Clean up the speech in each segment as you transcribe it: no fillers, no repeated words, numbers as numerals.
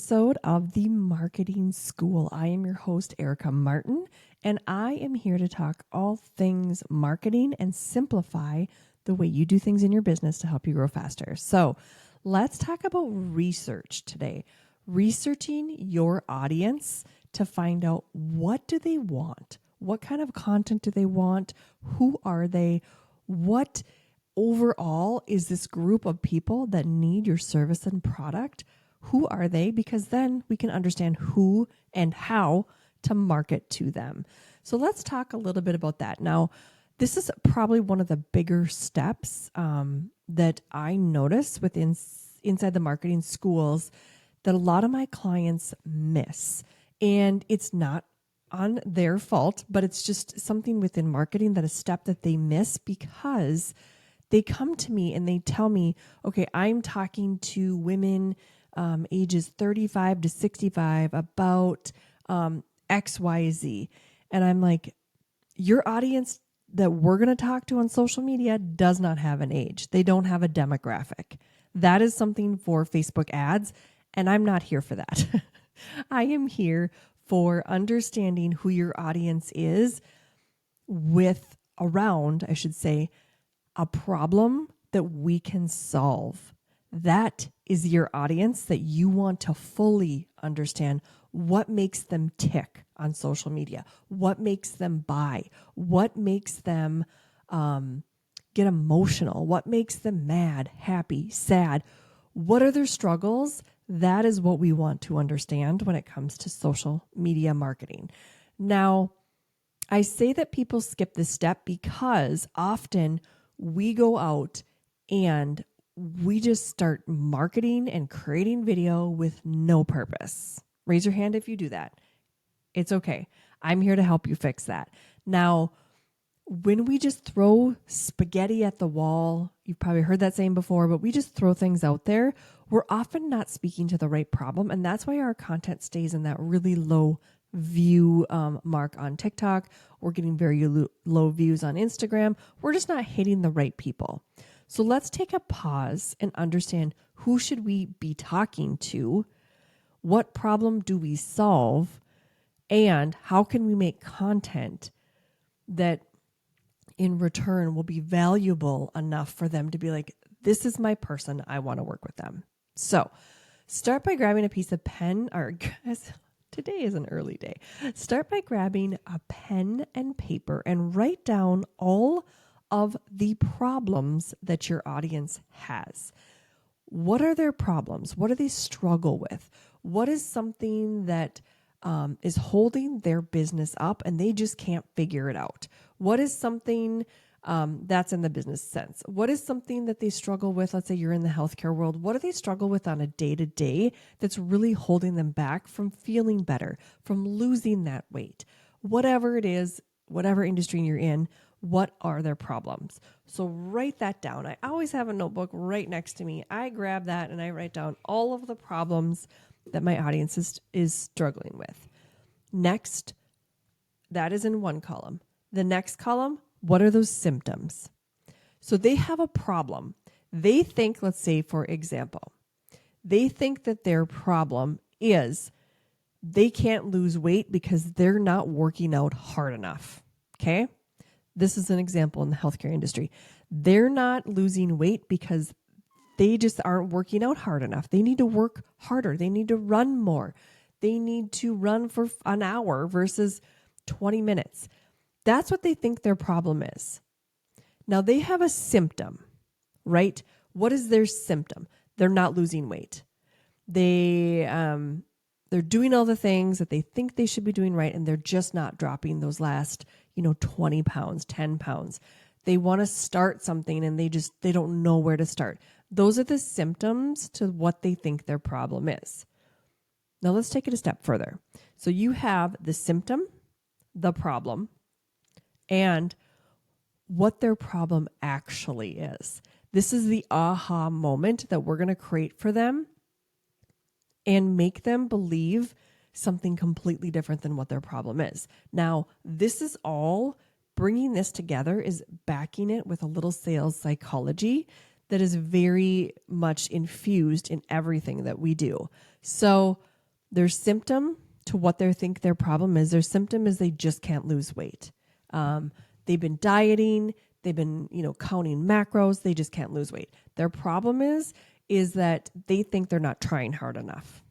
Episode of the Marketing School. I am your host, Erica Martin, and I am here to talk all things marketing and simplify the way you do things in your business to help you grow faster. So let's talk about research today. Researching your audience to find out what do they want? What kind of content do they want? Who are they? What overall is this group of people that need your service and product? Who are they? Because then we can understand who and how to market to them. So let's talk a little bit about that. Now, this is probably one of the bigger steps that I notice inside the marketing schools that a lot of my clients miss. And it's not on their fault, but it's just something within marketing, that a step that they miss, because they come to me and they tell me, okay, I'm talking to women ages 35 to 65 about XYZ. And I'm like, your audience that we're going to talk to on social media does not have an age. They don't have a demographic. That is something for Facebook ads, and I'm not here for that. I am here for understanding who your audience is around a problem that we can solve. That is your audience that you want to fully understand what makes them tick on social media, what makes them buy, what makes them get emotional, what makes them mad, happy, sad. What are their struggles? That is what we want to understand when it comes to social media marketing. Now, I say that people skip this step because often we go out and we just start marketing and creating video with no purpose. Raise your hand if you do that. It's okay. I'm here to help you fix that. Now, when we just throw spaghetti at the wall, you've probably heard that saying before, but we just throw things out there, we're often not speaking to the right problem. And that's why our content stays in that really low view mark on TikTok. We're getting very low views on Instagram. We're just not hitting the right people. So let's take a pause and understand, who should we be talking to? What problem do we solve? And how can we make content that in return will be valuable enough for them to be like, this is my person, I want to work with them. So start by grabbing a piece of pen, or today is an early day. Start by grabbing a pen and paper and write down all of the problems that your audience has. What are their problems? What do they struggle with? What is something that is holding their business up and they just can't figure it out? What is something that's in the business sense? What is something that they struggle with? Let's say you're in the healthcare world. What do they struggle with on a day-to-day that's really holding them back from feeling better, from losing that weight? Whatever it is, whatever industry you're in, what are their problems? So write that down. I always have a notebook right next to me. I grab that and I write down all of the problems that my audience is struggling with. Next, that is in one column. The next column, what are those symptoms? So they have a problem. They think, let's say, for example, they think that their problem is they can't lose weight because they're not working out hard enough. Okay? This is an example in the healthcare industry. They're not losing weight because they just aren't working out hard enough. They need to work harder. They need to run more. They need to run for an hour versus 20 minutes. That's what they think their problem is. Now they have a symptom, right? What is their symptom? They're not losing weight. They're doing all the things that they think they should be doing right, and they're just not dropping those last, 20 pounds, 10 pounds. They want to start something and they don't know where to start. Those are the symptoms to what they think their problem is. Now let's take it a step further. So you have the symptom, the problem, and what their problem actually is. This is the aha moment that we're going to create for them and make them believe something completely different than what their problem is. Now, this is all, bringing this together is backing it with a little sales psychology that is very much infused in everything that we do. So Their symptom to what they think their problem is, their symptom is they just can't lose weight. They've been dieting, they've been, counting macros, they just can't lose weight. Their problem is that they think they're not trying hard enough.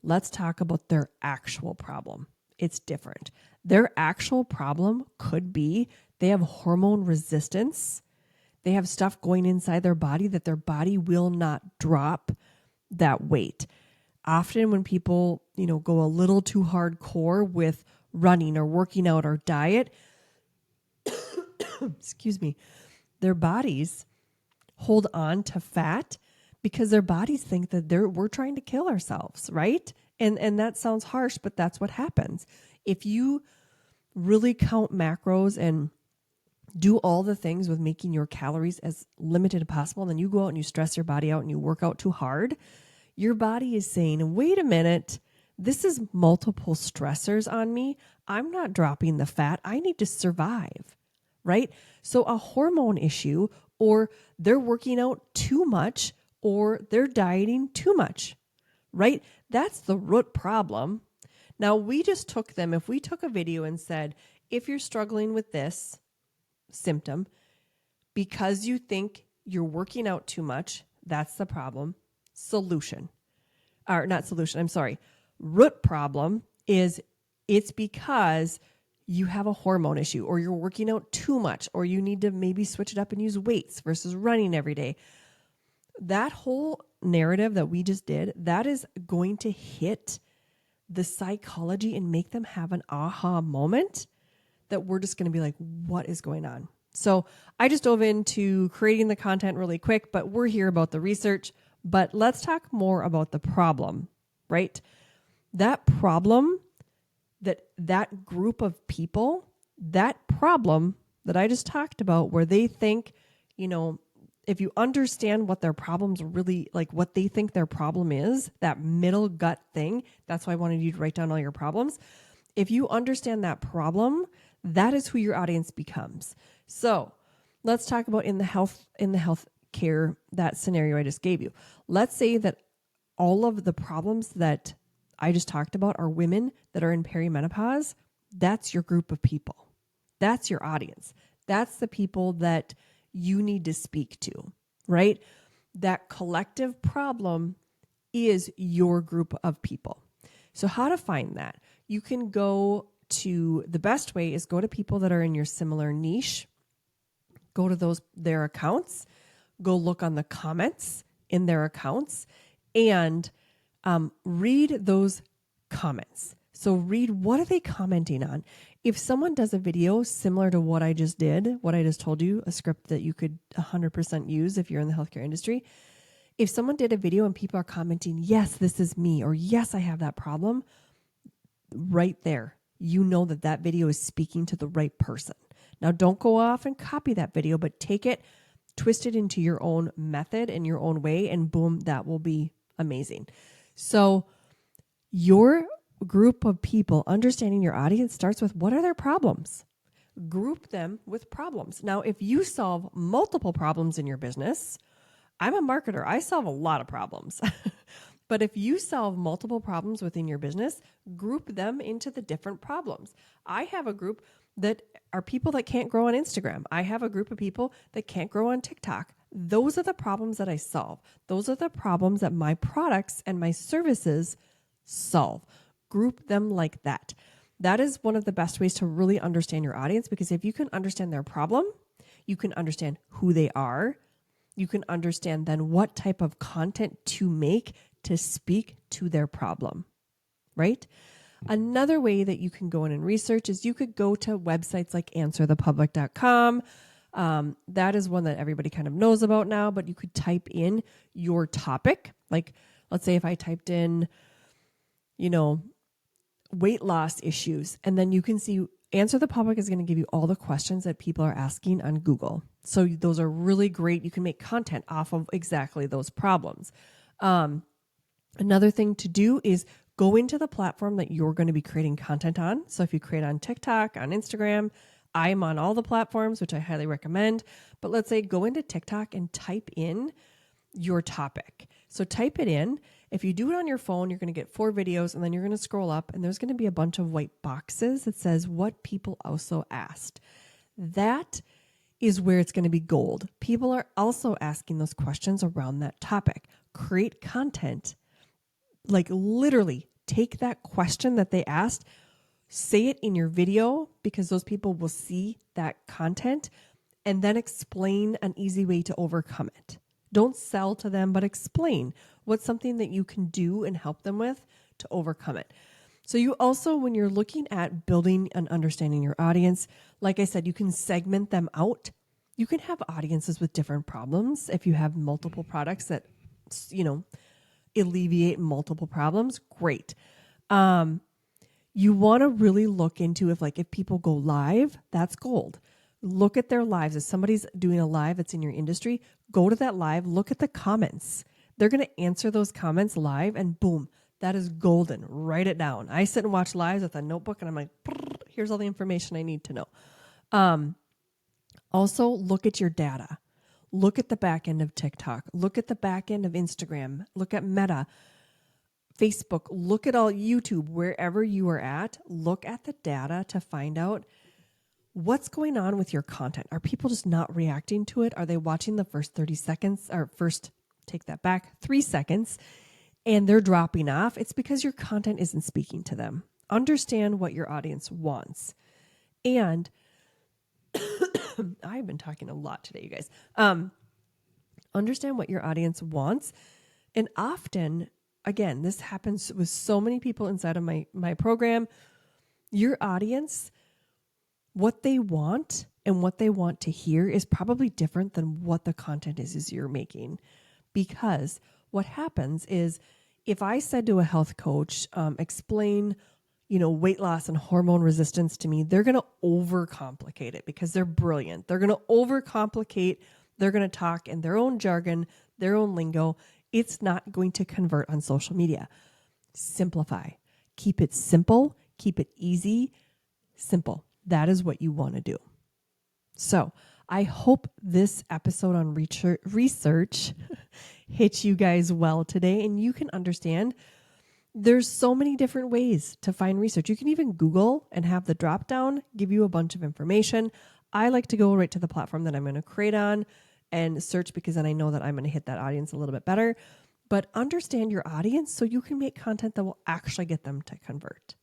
Let's talk about their actual problem. It's different. Their actual problem could be they have hormone resistance. They have stuff going inside their body that their body will not drop that weight. Often when people, go a little too hardcore with running or working out or diet, excuse me, their bodies hold on to fat because their bodies think that we're trying to kill ourselves, right? And that sounds harsh, but that's what happens. If you really count macros and do all the things with making your calories as limited as possible, and then you go out and you stress your body out and you work out too hard, your body is saying, wait a minute, this is multiple stressors on me. I'm not dropping the fat. I need to survive, right? So a hormone issue, or they're working out too much, or they're dieting too much, right? That's the root problem. Now, we just took them, if we took a video and said, if you're struggling with this symptom because you think you're working out too much, that's the problem. Root problem is it's because you have a hormone issue, or you're working out too much, or you need to maybe switch it up and use weights versus running every day. That whole narrative that we just did, that is going to hit the psychology and make them have an aha moment that we're just going to be like, what is going on? So I just dove into creating the content really quick, but we're here about the research. But let's talk more about the problem, right? That problem, that group of people, that problem that I just talked about, where they think, if you understand what their problems really, like what they think their problem is, that middle gut thing, that's why I wanted you to write down all your problems. If you understand that problem, that is who your audience becomes. So let's talk about in the health care, that scenario I just gave you. Let's say that all of the problems that I just talked about are women that are in perimenopause. That's your group of people. That's your audience. That's the people that you need to speak to, right? That collective problem is your group of people. So how to find that? You can go to, the best way is go to people that are in your similar niche. Go to their accounts, go look on the comments in their accounts, and read those comments. So read, what are they commenting on? If someone does a video similar to what I just did, what I just told you, a script that you could 100% use if you're in the healthcare industry, if someone did a video and people are commenting, yes, this is me, or yes, I have that problem, right there, you know that video is speaking to the right person. Now, don't go off and copy that video, but take it, twist it into your own method and your own way, and boom, that will be amazing. So your group of people, understanding your audience, starts with, what are their problems? Group them with problems. Now, if you solve multiple problems in your business, I'm a marketer. I solve a lot of problems. But if you solve multiple problems within your business, group them into the different problems. I have a group that are people that can't grow on Instagram. I have a group of people that can't grow on TikTok. Those are the problems that I solve. Those are the problems that my products and my services solve. Group them like that. That is one of the best ways to really understand your audience, because if you can understand their problem, you can understand who they are. You can understand then what type of content to make to speak to their problem, right? Another way that you can go in and research is you could go to websites like answerthepublic.com. That is one that everybody kind of knows about now, but you could type in your topic. Like, let's say if I typed in, weight loss issues, and then you can see Answer the Public is going to give you all the questions that people are asking on Google. So those are really great. You can make content off of exactly those problems. Another thing to do is go into the platform that you're going to be creating content on. So if you create on TikTok, on Instagram, I'm on all the platforms, which I highly recommend. But let's say go into TikTok and type in your topic. So type it in If you do it on your phone, you're going to get 4 videos, and then you're going to scroll up and there's going to be a bunch of white boxes that says what people also asked. That is where it's going to be gold. People are also asking those questions around that topic. Create content, like literally take that question that they asked, say it in your video because those people will see that content, and then explain an easy way to overcome it. Don't sell to them, but explain what's something that you can do and help them with to overcome it. So you also, when you're looking at building and understanding your audience, like I said, you can segment them out. You can have audiences with different problems. If you have multiple products that, alleviate multiple problems, great. You want to really look into if people go live, that's gold. Look at their lives. If somebody's doing a live that's in your industry, go to that live, look at the comments. They're going to answer those comments live, and boom, that is golden. Write it down. I sit and watch lives with a notebook and I'm like, here's all the information I need to know. Also, look at your data. Look at the back end of TikTok. Look at the back end of Instagram. Look at Meta, Facebook. Look at all YouTube, wherever you are at. Look at the data to find out what's going on with your content. Are people just not reacting to it? Are they watching the first 30 seconds or take that back, 3 seconds, and they're dropping off? It's because your content isn't speaking to them. Understand what your audience wants. And I've been talking a lot today, you guys. Understand what your audience wants. And often, again, this happens with so many people inside of my program. Your audience, what they want and what they want to hear is probably different than what the content is you're making. Because what happens is if I said to a health coach, explain weight loss and hormone resistance to me, they're going to overcomplicate it because they're brilliant. They're going to overcomplicate. They're going to talk in their own jargon, their own lingo. It's not going to convert on social media. Simplify. Keep it simple. Keep it easy. Simple. That is what you want to do. So I hope this episode on research hit you guys well today, and you can understand there's so many different ways to find research. You can even Google and have the drop down give you a bunch of information. I like to go right to the platform that I'm going to create on and search because then I know that I'm going to hit that audience a little bit better. But understand your audience so you can make content that will actually get them to convert.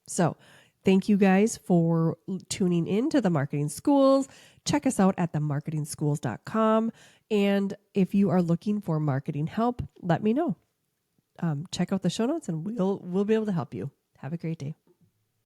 So thank you guys for tuning in to the Marketing Schools. Check us out at themarketingschools.com. And if you are looking for marketing help, let me know. Check out the show notes and we'll be able to help you. Have a great day.